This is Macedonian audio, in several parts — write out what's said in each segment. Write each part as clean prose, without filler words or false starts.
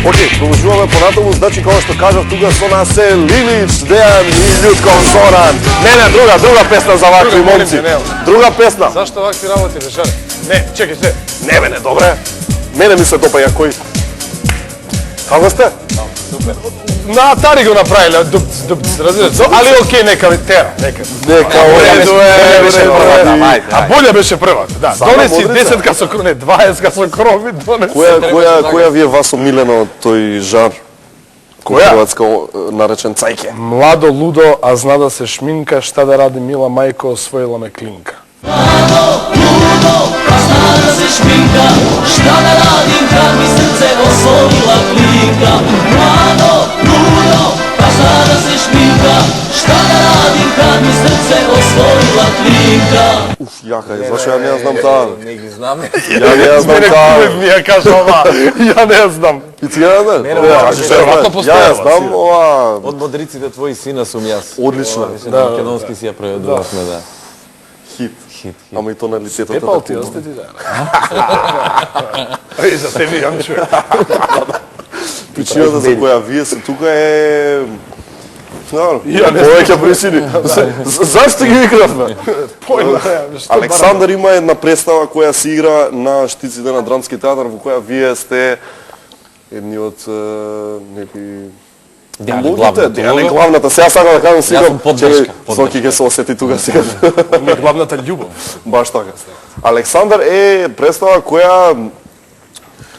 Океј, продолжуваме понатаму, значи како што кажав тука со нас е Лилич, Дејан и Љутко Зоран. Не, друга песна за вакви момци. Друга песна. Зашто вакви работи, бе, Не, чекај се. Не, бе, не, добре. Мене ми се допаѓа кој. Како сте? Супер. На Тари го направиле, разбираш? Али окей, нека тера, нека. Нека уреду е. А боле беше прва. Да, донеси 10 со крови, 20 со крови, донеси. Која ви е вас омилена од тој жар? Која? Хрватска наречен цајке. Младо, лудо, а зна да се шминка, шта да ради мила мајко, освоила ме клинка. Младо, лудо, а зна да се шминка, шта да радим kad mi srce osvojila klинка. Mlado, ludo, a zna da se šminka, šta da radim kad mi srce osvojila klинка. Уф, јака е, зашо ја не ја знам таа? Не ги знам. Ја не ја знам таа. Мене ми ја кажа ова, ја не ја знам. И ти ја знаеш? Веројатно Ја постојава. знам ова. Од модриците твои сина сум јас. Одлично. На македонски си ја преведувавме, да. Хит. Хит. Ама и тоналитетот е Епал ти, таков. осте ти да. Еј, за тебе јам чуја. Причината за која вие се тука е... Ја не Повеќе причини. Зашто ги викнавме? Појма, што Александар има една представа која се игра на штиците на Драмски театар, во која вие сте едни од некои... Главната не главната. Сега сакам да кажам Јас сега, сум поддршка. Соки ќе се осети тука сега. ми главната љубов. Баш така. Александар е представа која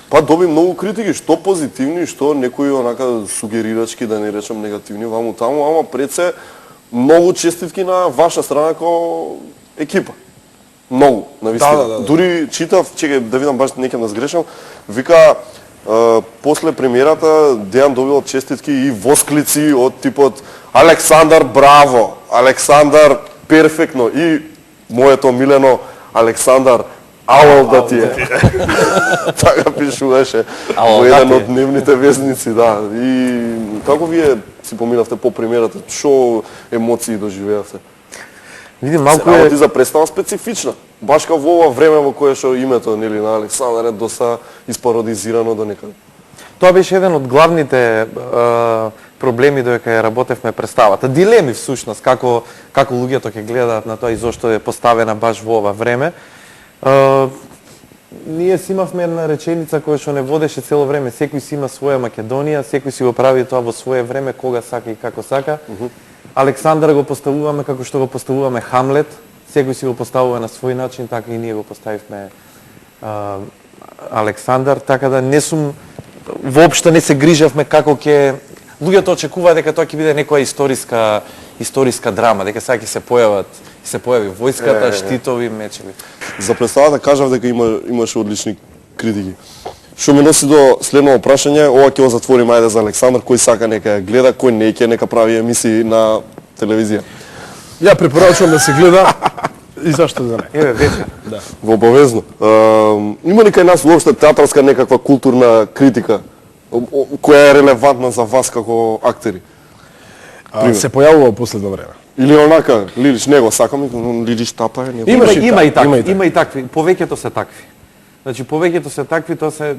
па доби многу критики, што позитивни, што некои онака сугерирачки, да не речем негативни, ваму таму, ама пред се многу честитки на ваша страна како екипа. Многу, навистина. Да. Дури читав, чекај да видам баш не ќе да сгрешам, вика после премиерата Дејан добил честитки и восклици од типот Александар браво, Александар перфектно и моето милено Александар Аул да ти е. Така пишуваше во еден од дневните вестници, да. И како вие си поминавте по премиерата, што емоции доживеавте? Види, Малку е за представа специфична. Баш као во ова време во кое што името нели на Александар е доста испародизирано до некаде. Тоа беше еден од главните проблеми додека ја работевме представата. Дилеми всушност како луѓето ќе гледаат на тоа и зошто е поставена баш во ова време. Ние си имавме една реченица која што не водеше цело време. Секој си има своја Македонија, секој си го прави тоа во свое време, кога сака и како сака. Александар го поставуваме како што го поставуваме Хамлет. Секој си го поставува на свој начин, така и ние го поставивме Александар. Така да не сум, воопшто не се грижавме како ќе... Луѓето очекуваат дека тоа ќе биде некоја историска драма, дека сега ќе се појави војската, штитови, мечеви. За представата кажав дека имаше одлични критики. Што ме носи до следно прашање, ова ќе го затвориме ајде за Александар, кој сака нека ја гледа, кој не ќе нека прави емисии на телевизија. Ја препорачувам да се гледа и зашто да не. Еве вечер. Да. Во обавезно. Има ли кај нас уопште театарска некаква културна критика која е релевантна за вас како актери? Се појавува во последно време. Или онака, Лилич, него сакам, Лилич тапа е, Има и такви, повеќето се такви. Значи, повеќето се такви, тоа се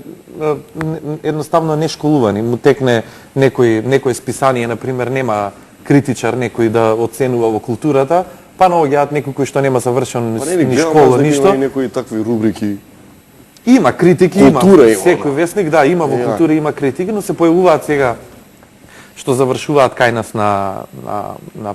едноставно не школувани. Му текне некој списание, например, нема критичар некој да оценува во културата, па наоѓаат некој кој што нема завршен ни школа, ништо. Има и некои такви рубрики. Има критики, Култура има. Секој вестник, да, има во култура, има критики, но се појавуваат сега што завршуваат кај нас на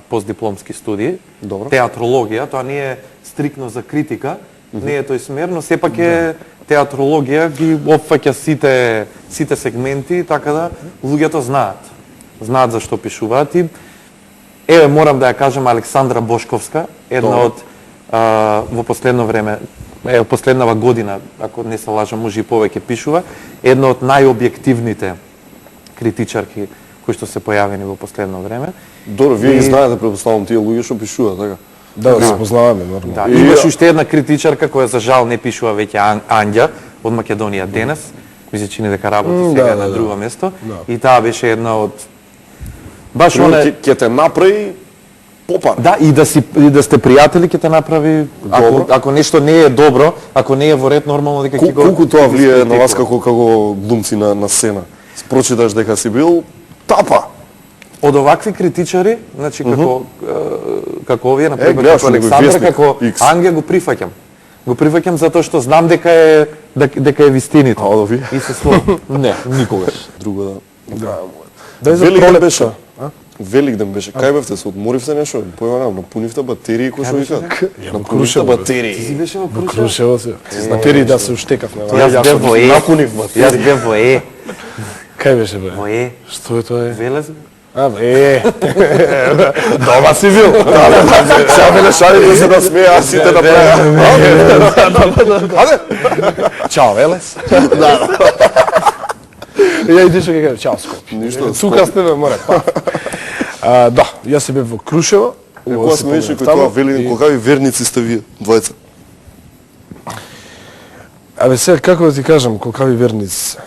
постдипломски студии. Добро. Театрологија, тоа не е стрикно за критика, не е тој смер, но сепак е театрологија, ги опфаќа сите сегменти, така да луѓето знаат за што пишуваат и еве морам да ја кажам Александра Бошковска, една од во последно време, последнава година, ако не се лажам, може и повеќе пишува, една од најобјективните критичарки кои што се појавени во последно време. Добро, вие ги знаете, предпоставам, тие луѓе што пишуваат, така? Да, се познаваме нормално. Да, имаш уште една критичарка која за жал не пишува веќе Андја од Македонија денес. Ми се чини дека работи сега на друго место. И таа беше една од баш она ќе те направи попар. Да, и да сте пријатели ќе те направи ако нешто не е добро, ако не е во ред, нормално дека ќе го... Колку тоа влие на вас како глумци на сцена? прочиташ дека си бил тапа. Од овакви критичари, значи како овие, например, гледаш како некој Александр, вестник, како X. Анге го прифаќам. Го прифаќам затоа што знам дека е вистините. А, ови? И се слободам. Не, никогаш. Друго да. Дај за Велик ден пролет беше. А? Велик ден беше. Кај бевте се одморивте нешто? Појма нема, напунивте батерии кој што викаат. во Напунивте Крушево, бе. Ти батерии. беше во Во Крушево? Крушево се. С батерии да се уштекав на Јас бев во Е. Напунив батерии. Јас бев во Е. Кај беше бе? Во Е. Што е тоа? Велес? А, дома си бил. Сега ме шалите се да смеја, а сите да прават. Чао, Велес. Ја идеш ќе кажеш чао Скопје. Ништо, Тука сте бе, море, па. Да, јас се бев во Крушево. Кога сме виши кој тоа вели, кога ви верници сте вие, двојца? Абе сега како да ти кажам, колкави верници се?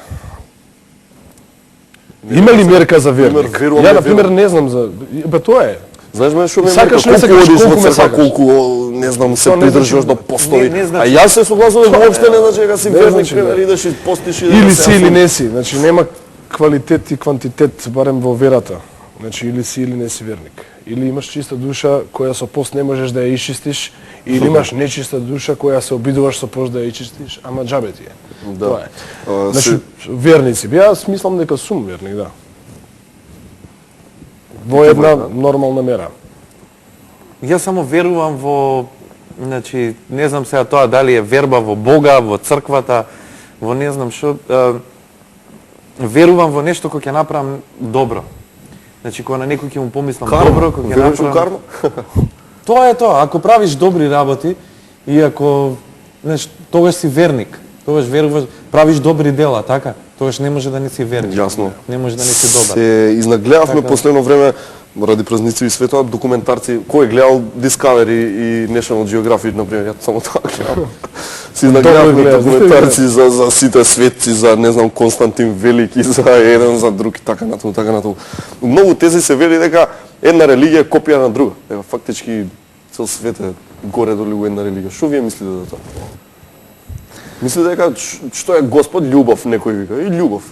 Има ли мерка за верник? верувам, Ја не на пример верувам. не знам за бе тоа е. Знаеш ме што ме Сакаш, не колку сакаш, одиш во колку ме црква, сакаш? колку не знам се Тоа не придржуваш значи- до постои. не А значи- јас се согласувам воопште не значи дека си Не верник, значи, пример да. идеш и постиш и Или да си се или јас не си, значи нема квалитет и квантитет барем во верата. Значи или си или не си верник. Или имаш чиста душа која со пост не можеш да ја исчистиш, или имаш нечиста душа која се обидуваш со пост да ја исчистиш, ама џабе ти е. Да. Тоа е. А, Значи се- верници, јас мислам дека сум верник, да. Во една нормална мера. Јас само верувам во, значи, не знам сега тоа дали е верба во Бога, во црквата, во не знам што, верувам во нешто кој ќе направам добро. Значи, кога на некој ќе му помислам добро, кој ќе Веруваш во направам... карма? Тоа е тоа, ако правиш добри работи и ако, знаеш, тогаш си верник. Тогаш веруваш, правиш добри дела, така? Тогаш не може да не си верник. Јасно. Не може да не си добар. Се изнагледавме Така. последно време ради празници и светот документарци. Кој е гледал Discovery и National Geographic, например, ја само тоа гледам. Се изнагледавме гледаш, документарци за сите светци, за не знам Константин Велики, за еден за друг и така натаму, така натаму. Многу тези се вели дека една религија е копија на друга. Дека фактички цел свет е горе доли у една религија. Што вие мислите за тоа? Мислите дека што е Господ љубов, некој вика, и љубов.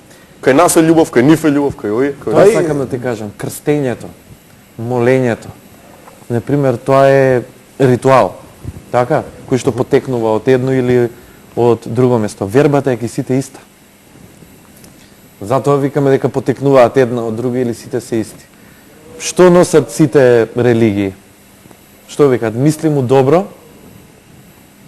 Кај нас е љубов, кај нив е љубов, кај овие, кај Тоа овие. сакам да ти кажам, крстењето, молењето. Например, тоа е ритуал, така, кој што потекнува од едно или од друго место. Вербата е ки сите иста. Затоа викаме дека потекнуваат една од друга или сите се исти. Што носат сите религии? Што викаат? Мислим у добро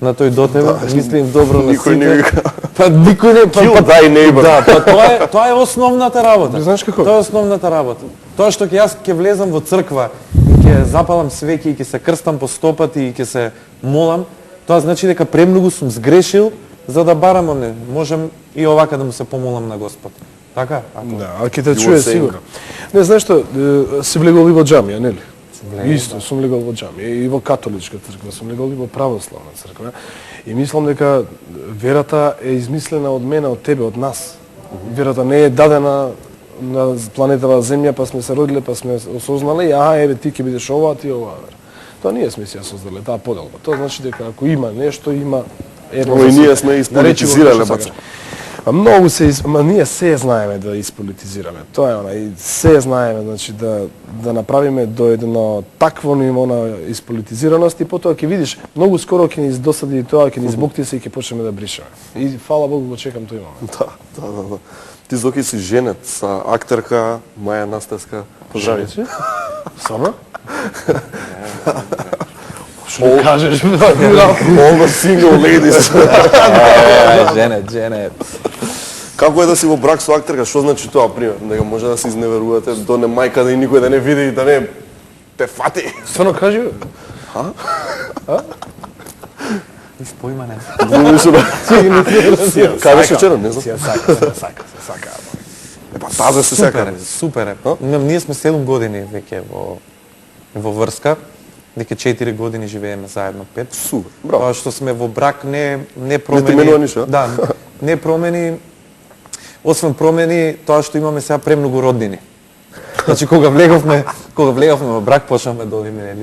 на тој до тебе, мислим добро на никој не сите. вика. Па никој не Kill thy neighbor. Да, па тоа е основната работа. Знаеш како? Тоа е основната работа. Тоа што ќе јас ќе влезам во црква и ќе запалам свеќи и ќе се крстам по стопати и ќе се молам, тоа значи дека премногу сум сгрешил за да барам не можам и овака да му се помолам на Господ. Така? Ако Да, а ќе те You чуе were saying. сигурно. Не, знаеш што, си влегол и во џамија, нели? Исто, сум легол во џамија и во католичка црква, сум легол и во православна црква. И мислам дека верата е измислена од мене, од тебе, од нас. Верата не е дадена на планетава Земја, па сме се родиле, па сме осознале, и аха, еве ти ќе бидеш ова, ти ова. Тоа ние сме си ја создале, таа поделба. Тоа значи дека ако има нешто, има едно. Ова и за ние сите. сме Наречи го исполитизирале, како што баца. сакаш. А многу ама ние се знаеме да исполитизираме. Тоа е она и се знаеме, значи да направиме до едно такво ниво на исполитизираност и потоа ќе видиш многу скоро ќе ни издосади и тоа, ќе ни збокти се и ќе почнеме да бришеме. И фала Богу го чекам тој момент. Да. Ти Зоки си женет са актерка Маја Настевска. Поздрави. Само? Што ми кажеш? All the single ladies. женет. Како е да си во брак со актерка? Што значи тоа, пример? Дека може да се изневерувате до не мајка да и никој да не види и да не те фати. Стварно кажи? Бе? Nis појма не. Кај беше вчера, не знам. Се сака. Епа таза се Супер сека. е, супер е. Ние сме 7 години веќе во врска. Веќе 4 години живееме заедно, 5. Супер, браво. Тоа што сме во брак не промени. те менува ништо, а? Да, не промени. Освен промени тоа што имаме сега премногу роднини. Значи кога влеговме во брак почнавме да одиме